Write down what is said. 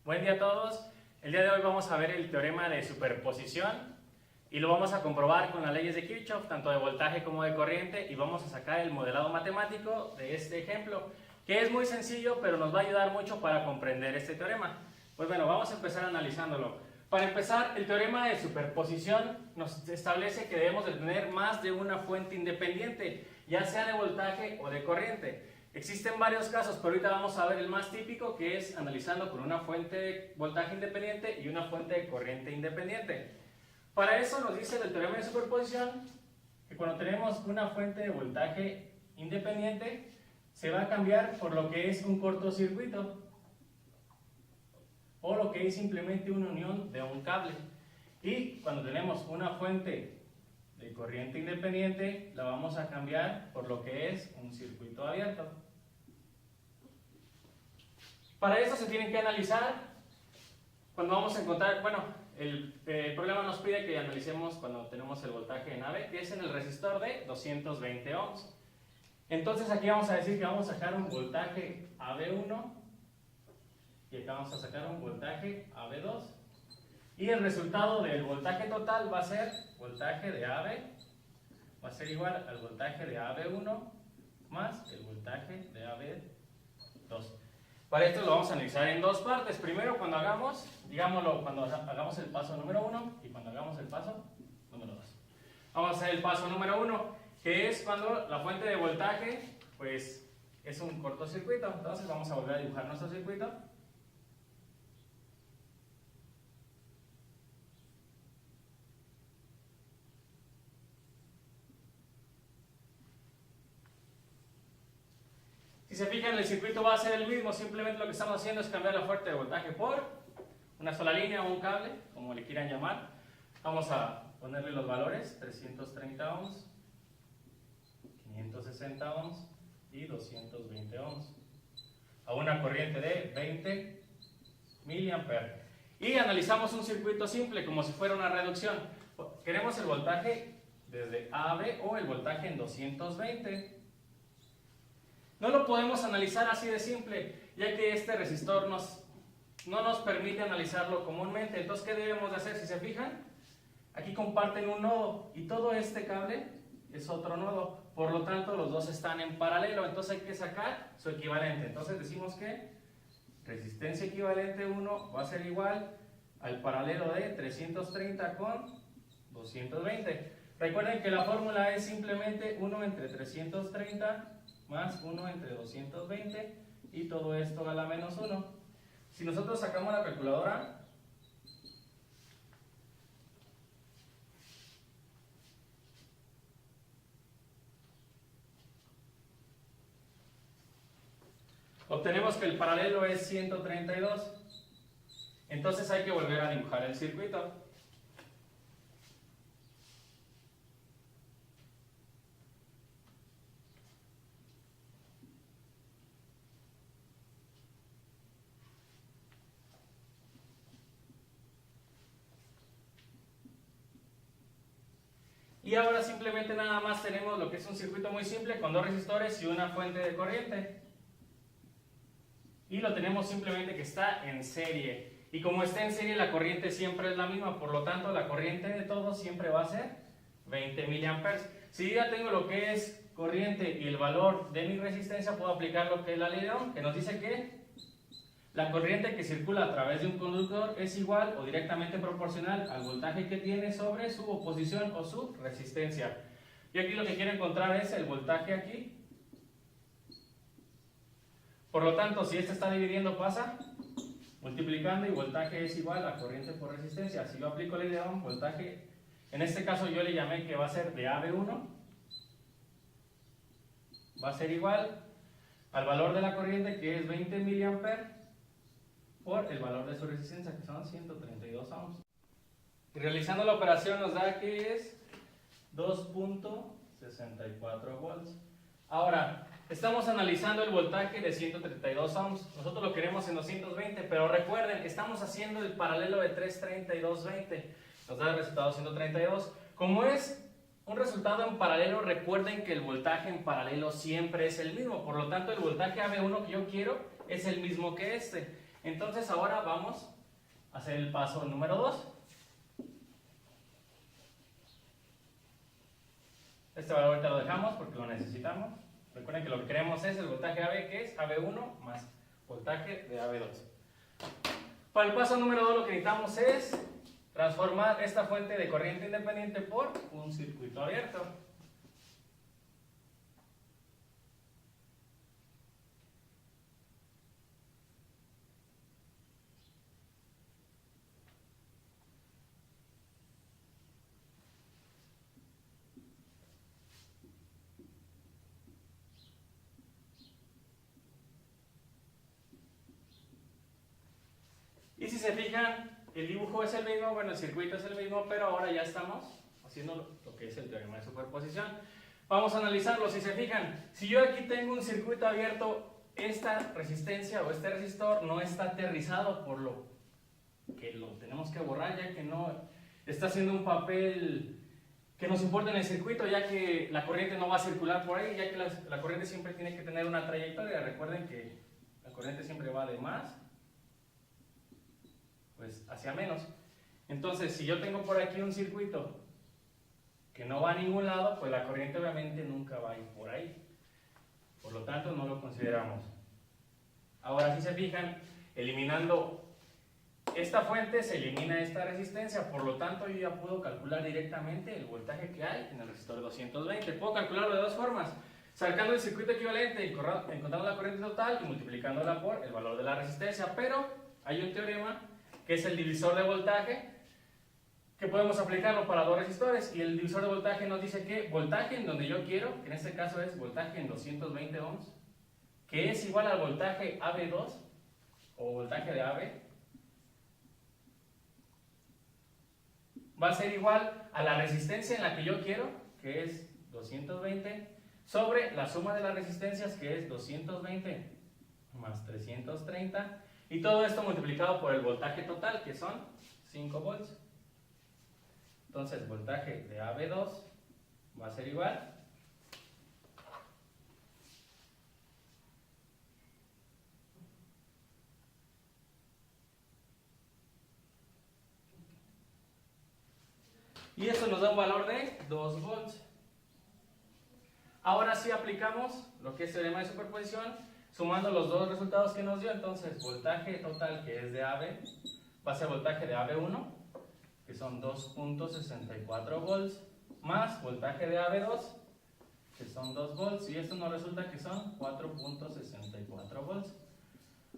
Buen día a todos. El día de hoy vamos a ver el teorema de superposición y lo vamos a comprobar con las leyes de Kirchhoff, tanto de voltaje como de corriente, y vamos a sacar el modelado matemático de este ejemplo, que es muy sencillo, pero nos va a ayudar mucho para comprender este teorema. Pues bueno, vamos a empezar analizándolo. Para empezar, el teorema de superposición nos establece que debemos de tener más de una fuente independiente, ya sea de voltaje o de corriente. Existen varios casos, pero ahorita vamos a ver el más típico, que es analizando con una fuente de voltaje independiente y una fuente de corriente independiente. Para eso nos dice el teorema de superposición que cuando tenemos una fuente de voltaje independiente se va a cambiar por lo que es un cortocircuito o lo que es simplemente una unión de un cable. Y cuando tenemos una fuente de corriente independiente la vamos a cambiar por lo que es un circuito abierto. Para eso se tienen que analizar cuando vamos a encontrar, bueno, el problema nos pide que analicemos cuando tenemos el voltaje en AB, que es en el resistor de 220 ohms. Entonces aquí vamos a decir que vamos a sacar un voltaje AB1 y acá vamos a sacar un voltaje AB2. Y el resultado del voltaje total va a ser voltaje de AB, va a ser igual al voltaje de AB1 más el voltaje de AB2. Para esto lo vamos a analizar en dos partes. Primero cuando hagamos, digámoslo, cuando hagamos el paso número 1 y cuando hagamos el paso número 2. Vamos a hacer el paso número 1, que es cuando la fuente de voltaje pues es un cortocircuito. Entonces vamos a volver a dibujar nuestro circuito. Si se fijan, el circuito va a ser el mismo, simplemente lo que estamos haciendo es cambiar la fuente de voltaje por una sola línea o un cable, como le quieran llamar. Vamos a ponerle los valores: 330 ohms, 560 ohms y 220 ohms, a una corriente de 20 miliamperes. Y analizamos un circuito simple, como si fuera una reducción. Queremos el voltaje desde A a B o el voltaje en 220. No lo podemos analizar así de simple, ya que este resistor no nos permite analizarlo comúnmente. Entonces, ¿qué debemos de hacer? Si se fijan, aquí comparten un nodo y todo este cable es otro nodo. Por lo tanto, los dos están en paralelo. Entonces hay que sacar su equivalente. Entonces decimos que resistencia equivalente 1 va a ser igual al paralelo de 330 con 220. Recuerden que la fórmula es simplemente 1 entre 330 más 1 entre 220 y todo esto a la menos 1. Si nosotros sacamos la calculadora, obtenemos que el paralelo es 132. Entonces hay que volver a dibujar el circuito. Y ahora simplemente nada más tenemos lo que es un circuito muy simple con dos resistores y una fuente de corriente. Y lo tenemos simplemente que está en serie. Y como está en serie, la corriente siempre es la misma. Por lo tanto, la corriente de todo siempre va a ser 20 miliamperes. Si ya tengo lo que es corriente y el valor de mi resistencia, puedo aplicar lo que es la ley de Ohm, que nos dice que la corriente que circula a través de un conductor es igual o directamente proporcional al voltaje que tiene sobre su oposición o su resistencia. Y aquí lo que quiero encontrar es el voltaje aquí. Por lo tanto, si este está dividiendo, pasa multiplicando y voltaje es igual a corriente por resistencia. Si yo aplico la ley de Ohm, voltaje, en este caso yo le llamé que va a ser de AB1, va a ser igual al valor de la corriente, que es 20 miliamperes, por el valor de su resistencia, que son 132 ohms. Y realizando la operación nos da que es 2.64 volts. Ahora, estamos analizando el voltaje de 132 ohms. Nosotros lo queremos en 220, pero recuerden, estamos haciendo el paralelo de 330 y 220. Nos da el resultado 132. Como es un resultado en paralelo, recuerden que el voltaje en paralelo siempre es el mismo. Por lo tanto, el voltaje AB1 que yo quiero es el mismo que este. Entonces ahora vamos a hacer el paso número 2. Este valor ahorita lo dejamos porque lo necesitamos. Recuerden que lo que queremos es el voltaje AB, que es AB1 más voltaje de AB2. Para el paso número 2 lo que necesitamos es transformar esta fuente de corriente independiente por un circuito abierto. Y si se fijan, el dibujo es el mismo, bueno, el circuito es el mismo, pero ahora ya estamos haciendo lo que es el teorema de superposición. Vamos a analizarlo. Si se fijan, si yo aquí tengo un circuito abierto, esta resistencia o este resistor no está aterrizado, por lo que lo tenemos que borrar, ya que no está haciendo un papel que nos importa en el circuito, ya que la corriente no va a circular por ahí, ya que la corriente siempre tiene que tener una trayectoria. Recuerden que la corriente siempre va de más pues hacia menos. Entonces, si yo tengo por aquí un circuito que no va a ningún lado, pues la corriente obviamente nunca va a ir por ahí. Por lo tanto, no lo consideramos. Ahora, si se fijan, eliminando esta fuente, se elimina esta resistencia. Por lo tanto, yo ya puedo calcular directamente el voltaje que hay en el resistor 220. Puedo calcularlo de dos formas. Sacando el circuito equivalente, encontrando la corriente total y multiplicándola por el valor de la resistencia. Pero hay un teorema que es el divisor de voltaje, que podemos aplicarlo para dos resistores, y el divisor de voltaje nos dice que voltaje en donde yo quiero, que en este caso es voltaje en 220 ohms, que es igual al voltaje AB2, o voltaje de AB, va a ser igual a la resistencia en la que yo quiero, que es 220, sobre la suma de las resistencias, que es 220 más 330, y todo esto multiplicado por el voltaje total, que son 5 volts. Entonces, voltaje de AB2 va a ser igual y eso nos da un valor de 2 volts. Ahora sí aplicamos lo que es teorema de superposición, sumando los dos resultados que nos dio. Entonces, voltaje total, que es de AB, va a ser voltaje de AB1, que son 2.64 volts, más voltaje de AB2, que son 2 volts, y esto nos resulta que son 4.74